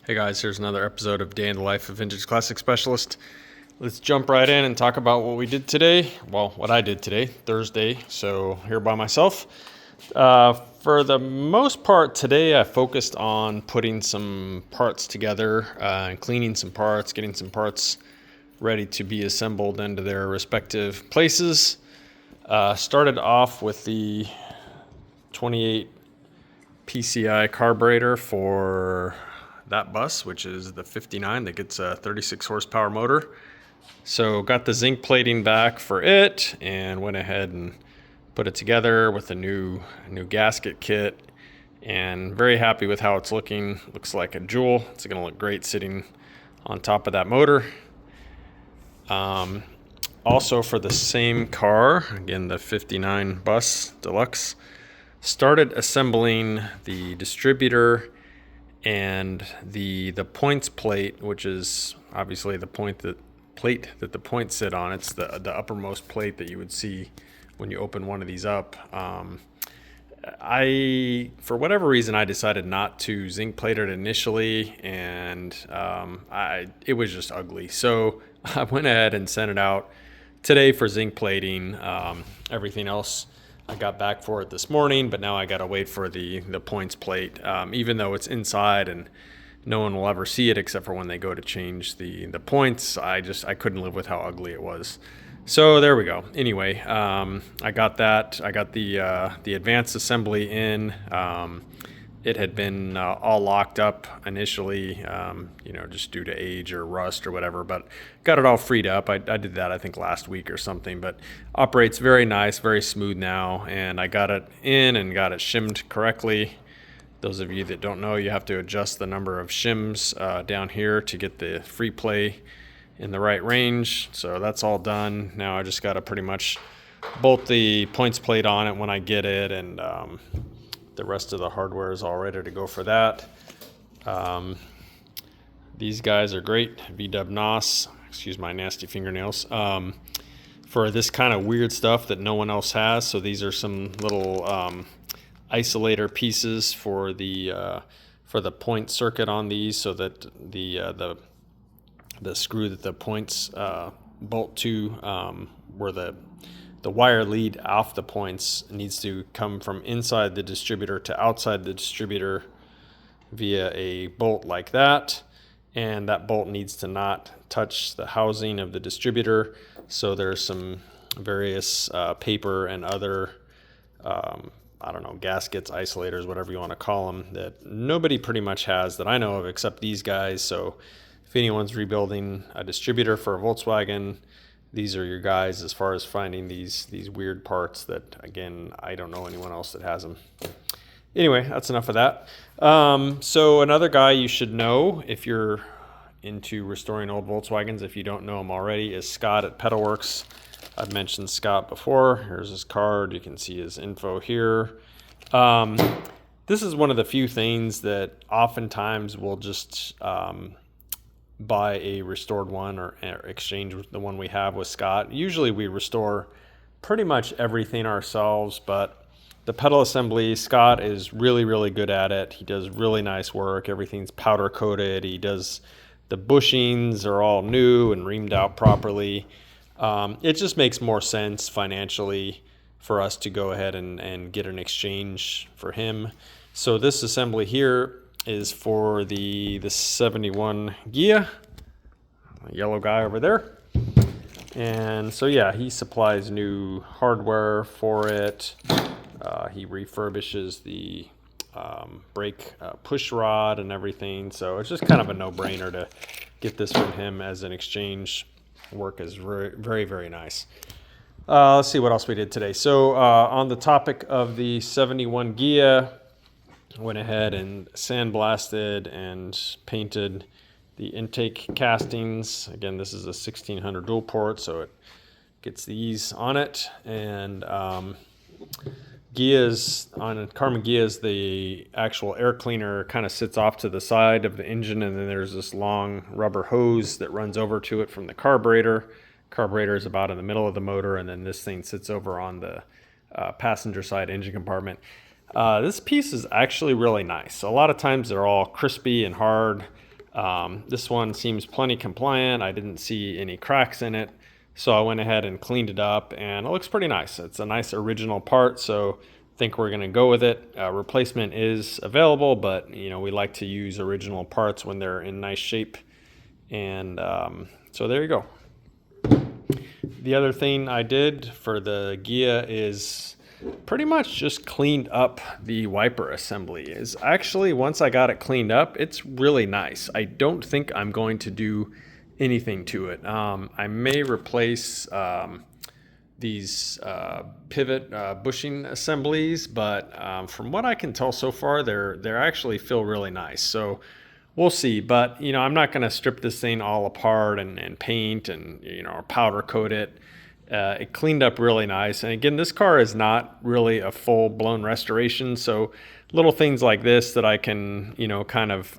Hey guys, here's another episode of Day in the Life of Vintage Classic Specialist. Let's jump right in and talk about what we did today. Well, what I did today, Thursday, so here by myself. For the most part today, I focused on putting some parts together and cleaning some parts, getting some parts ready to be assembled into their respective places. Started off with the 28 PCI carburetor for that bus, which is the 59 that gets a 36 horsepower motor. So got the zinc plating back for it and went ahead and put it together with a new gasket kit, and very happy with how it's looking. Looks like a jewel. It's going to look great sitting on top of that motor. Also for the same car, again the 59 bus Deluxe, started assembling the distributor and the points plate, which is obviously the plate that the points sit on. It's the uppermost plate that you would see when you open one of these up. For whatever reason, I decided not to zinc plate it initially, and it was just ugly. So I went ahead and sent it out today for zinc plating. Everything else I got back for it this morning, but now I gotta wait for the points plate. Even though it's inside and no one will ever see it except for when they go to change the points, I couldn't live with how ugly it was. So there we go. Anyway, I got that. I got the advanced assembly in. It had been all locked up initially, just due to age or rust or whatever, but got it all freed up. I did that, I think, last week or something, but operates very nice, very smooth now, and I got it in and got it shimmed correctly. Those of you that don't know, you have to adjust the number of shims down here to get the free play in the right range. So that's all done. Now I just got to pretty much bolt the points plate on it when I get it, and the rest of the hardware is all ready to go for that. These guys are great. VW NOS, excuse my nasty fingernails, for this kind of weird stuff that no one else has. So these are some little isolator pieces for the point circuit on these, so that the screw that the points bolt to, where the wire lead off the points needs to come from inside the distributor to outside the distributor via a bolt like that, and that bolt needs to not touch the housing of the distributor. So there's some various paper and other gaskets, isolators, whatever you want to call them, that nobody pretty much has that I know of except these guys. So if anyone's rebuilding a distributor for a Volkswagen, these are your guys as far as finding these weird parts that, again, I don't know anyone else that has them. Anyway, that's enough of that. So another guy you should know if you're into restoring old Volkswagens, if you don't know him already, is Scott at Pedalworks. I've mentioned Scott before. Here's his card. You can see his info here. This is one of the few things that oftentimes we'll just buy a restored one or exchange the one we have with Scott. Usually we restore pretty much everything ourselves, but the pedal assembly, Scott is really, really good at it. He does really nice work. Everything's powder coated. He does the bushings are all new and reamed out properly. It just makes more sense financially for us to go ahead and get an exchange for him. So this assembly here is for the 71 Ghia, yellow guy over there. And so yeah, he supplies new hardware for it. He refurbishes the brake push rod and everything. So it's just kind of a no-brainer to get this from him as an exchange. Work is very, very, very nice. Let's see what else we did today. So on the topic of the 71 Ghia, went ahead and sandblasted and painted the intake castings. Again, this is a 1600 dual port, so it gets these on it. And Karmann Ghia's, the actual air cleaner kind of sits off to the side of the engine, and then there's this long rubber hose that runs over to it from the carburetor. Carburetor is about in the middle of the motor, and then this thing sits over on the passenger side engine compartment. This piece is actually really nice. A lot of times they're all crispy and hard. This one seems plenty compliant. I didn't see any cracks in it. So I went ahead and cleaned it up, and it looks pretty nice. It's a nice original part, so I think we're gonna go with it. Replacement is available, but we like to use original parts when they're in nice shape. And so there you go. The other thing I did for the Ghia is pretty much just cleaned up the wiper assembly. Is actually, once I got it cleaned up, it's really nice. I don't think I'm going to do anything to it. I may replace these pivot bushing assemblies, but from what I can tell so far, they actually feel really nice. So we'll see. But I'm not going to strip this thing all apart and paint and powder coat it. It cleaned up really nice. And again, this car is not really a full-blown restoration, so little things like this that I can kind of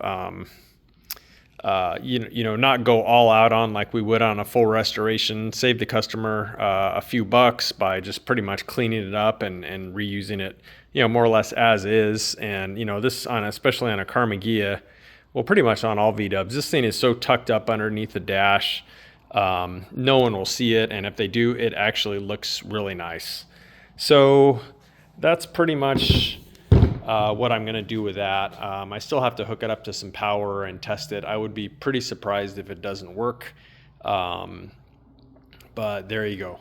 not go all out on like we would on a full restoration, save the customer a few bucks by just pretty much cleaning it up and reusing it, more or less as is. And this especially on a Karmann Ghia, well, pretty much on all V-dubs, this thing is so tucked up underneath the dash, no one will see it, and if they do, it actually looks really nice. So that's pretty much what I'm going to do with that. I still have to hook it up to some power and test it. I would be pretty surprised if it doesn't work, but there you go.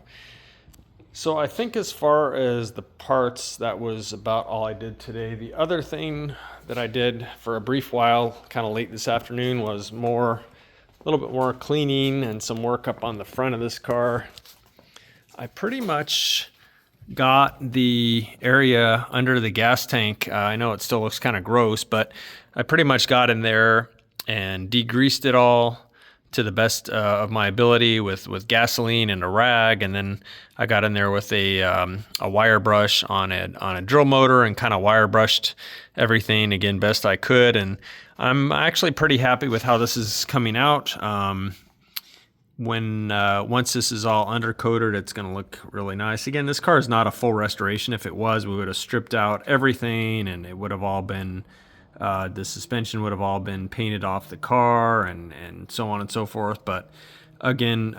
So I think as far as the parts, that was about all I did today. The other thing that I did for a brief while, kind of late this afternoon, was a little bit more cleaning and some work up on the front of this car. I pretty much got the area under the gas tank. I know it still looks kind of gross, but I pretty much got in there and degreased it all to the best of my ability with gasoline and a rag, and then I got in there with a wire brush on a drill motor and kind of wire brushed everything again best I could. And I'm actually pretty happy with how this is coming out. Once this is all undercoated, it's going to look really nice. Again, this car is not a full restoration. If it was, we would have stripped out everything, and it would have all been the suspension would have all been painted off the car and so on and so forth. But again,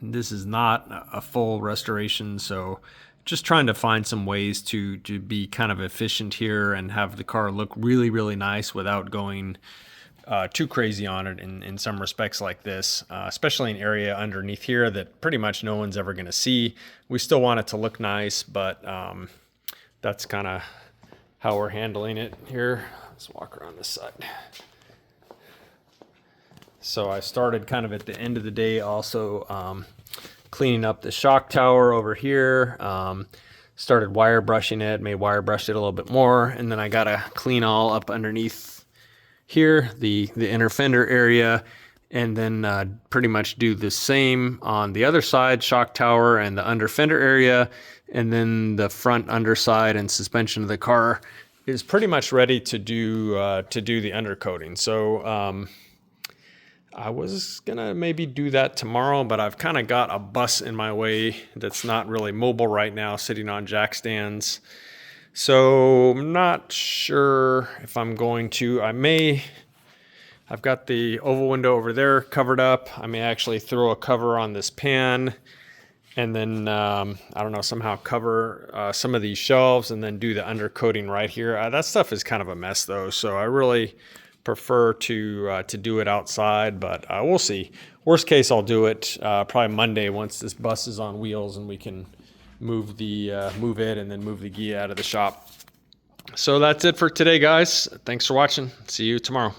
this is not a full restoration, so just trying to find some ways to be kind of efficient here and have the car look really, really nice without going too crazy on it in some respects like this, especially an area underneath here that pretty much no one's ever going to see. We still want it to look nice, but that's kind of how we're handling it here. Let's walk around this side. So I started kind of at the end of the day also cleaning up the shock tower over here. Started wire brushing it, may wire brush it a little bit more, and then I got to clean all up underneath here, the inner fender area, and then pretty much do the same on the other side, shock tower and the under fender area, and then the front underside and suspension of the car is pretty much ready to do the undercoating. So I was gonna maybe do that tomorrow, but I've kind of got a bus in my way that's not really mobile right now, sitting on jack stands. So I'm not sure if I'm going to. I've got the oval window over there covered up. I may actually throw a cover on this pan and then, I don't know, somehow cover some of these shelves and then do the undercoating right here. That stuff is kind of a mess though, so I really prefer to do it outside, but we'll see. Worst case, I'll do it probably Monday once this bus is on wheels and we can move it and then move the Ghia out of the shop. So that's it for today, guys. Thanks for watching. See you tomorrow.